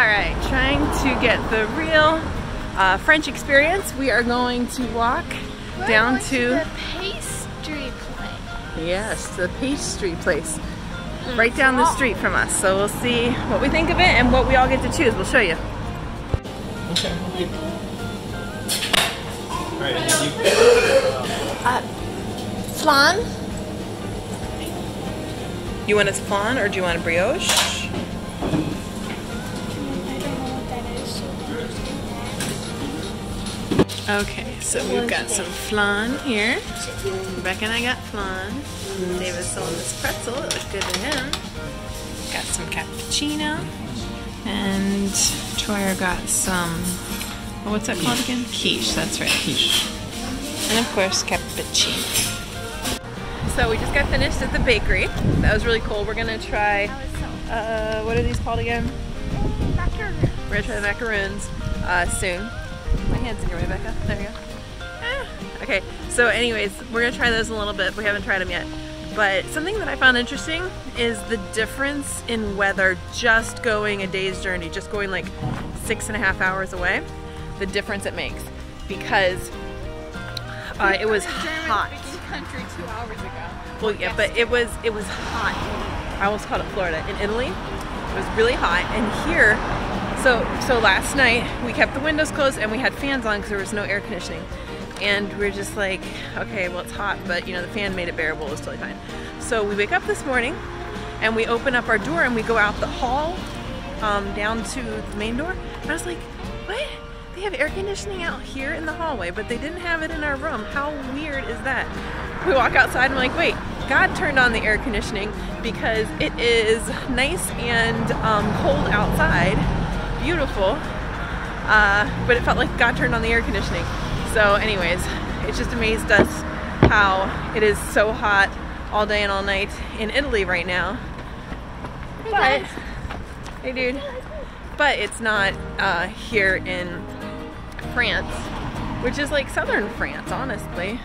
Alright, trying to get the real French experience. We are going to walk down to the pastry place. Yes, the pastry place. Right down the street from us. So we'll see what we think of it and what we all get to choose. We'll show you. Okay. Alright, Flan? You want a flan or do you want a brioche? Okay, so we've got some flan here. Rebecca and I got flan. David's selling this pretzel. It looks good to him. Got some cappuccino. And Troyer got some, oh, what's that called again? Quiche, that's right. Quiche. And of course, cappuccino. So we just got finished at the bakery. That was really cool. We're gonna try, what are these called again? Macaroons. We're gonna try the macaroons soon. My hand's in your way, Becca. There you go. Okay, so anyways, we're gonna try those in a little bit. We haven't tried them yet. But something that I found interesting is the difference in weather just going a day's journey, just going like 6.5 hours away, the difference it makes. Because it was hot. Country 2 hours ago. Well, yeah, but it was hot. I almost called it Florida. In Italy, it was really hot. And here, so last night we kept the windows closed and we had fans on because there was no air conditioning. And we were just like, okay, well it's hot, but you know, the fan made it bearable, it was totally fine. So we wake up this morning and we open up our door and we go out the hall down to the main door. And I was like, what? They have air conditioning out here in the hallway, but they didn't have it in our room. How weird is that? We walk outside and we're like, wait, God turned on the air conditioning because it is nice and cold outside, beautiful, but it felt like God turned on the air conditioning. So anyways, it just amazed us how it is so hot all day and all night in Italy right now. But, hey dude, but it's not here in France, which is like southern France, honestly.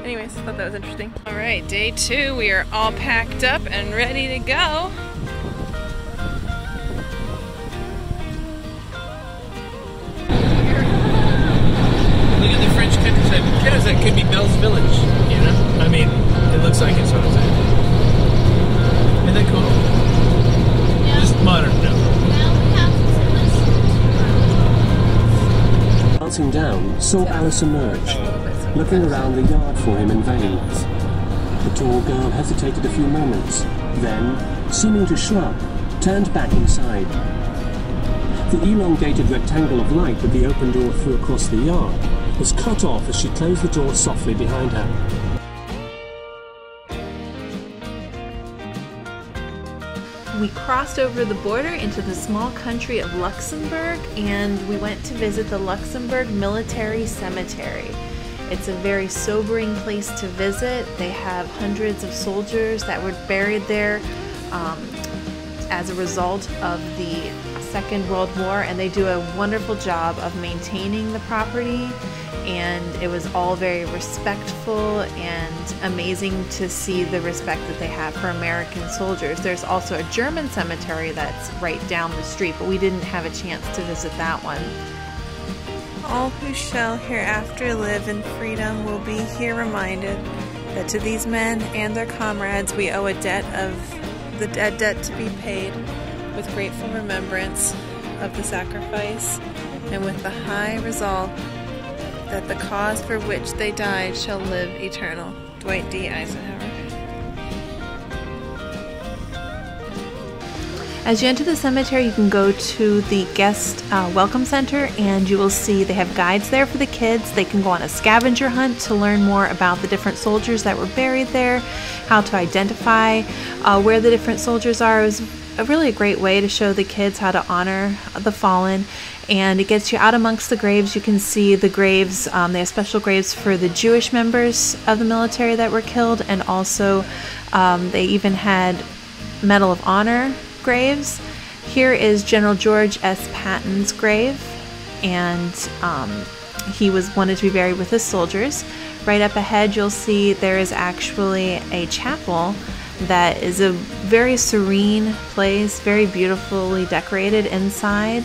Anyways, I thought that was interesting. All right, day 2, we are all packed up and ready to go. look at the French countryside. Countryside could be Belle's Village, you know? I mean, it looks like it's what I'm saying. Isn't that cool? Yeah. Just modern, no. Glancing down, saw Alice emerge, looking around the yard for him in vain. The tall girl hesitated a few moments, then, seeming to shrug, turned back inside. The elongated rectangle of light that the open door threw across the yard was cut off as she closed the door softly behind her. We crossed over the border into the small country of Luxembourg and we went to visit the Luxembourg Military Cemetery. It's a very sobering place to visit. They have hundreds of soldiers that were buried there as a result of the Second World War, and they do a wonderful job of maintaining the property, and it was all very respectful and amazing to see the respect that they have for American soldiers. There's also a German cemetery that's right down the street, but we didn't have a chance to visit that one. All who shall hereafter live in freedom will be here reminded that to these men and their comrades we owe a debt to be paid, with grateful remembrance of the sacrifice and with the high resolve that the cause for which they died shall live eternal. Dwight D. Eisenhower. As you enter the cemetery, you can go to the guest welcome center and you will see they have guides there for the kids. They can go on a scavenger hunt to learn more about the different soldiers that were buried there, how to identify where the different soldiers are. It was really a great way to show the kids how to honor the fallen, and it gets you out amongst the graves. You can see the graves. They have special graves for the Jewish members of the military that were killed, and also they even had Medal of Honor graves. Here is General George S. Patton's grave, and he wanted to be buried with his soldiers. Right up ahead you'll see there is actually a chapel that is a very serene place, very beautifully decorated inside,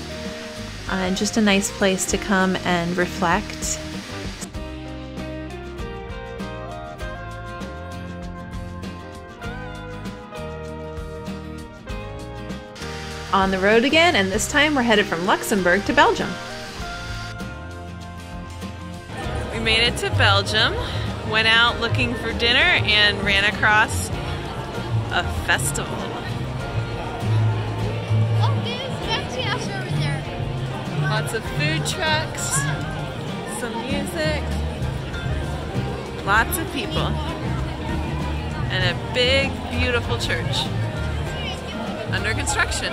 and just a nice place to come and reflect. On the road again, and this time we're headed from Luxembourg to Belgium. We made it to Belgium, went out looking for dinner, and ran across a festival. Oh, that's the house over there. Lots of food trucks, some music, lots of people, and a big, beautiful church under construction.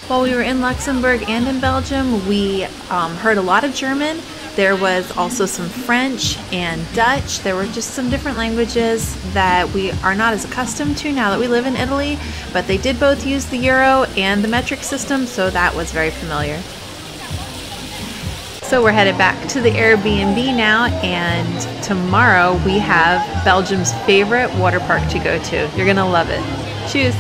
While we were in Luxembourg and in Belgium, we heard a lot of German. There was also some French and Dutch. There were just some different languages that we are not as accustomed to now that we live in Italy, but they did both use the euro and the metric system, so that was very familiar. So we're headed back to the Airbnb now, and tomorrow we have Belgium's favorite water park to go to. You're gonna love it. Cheers!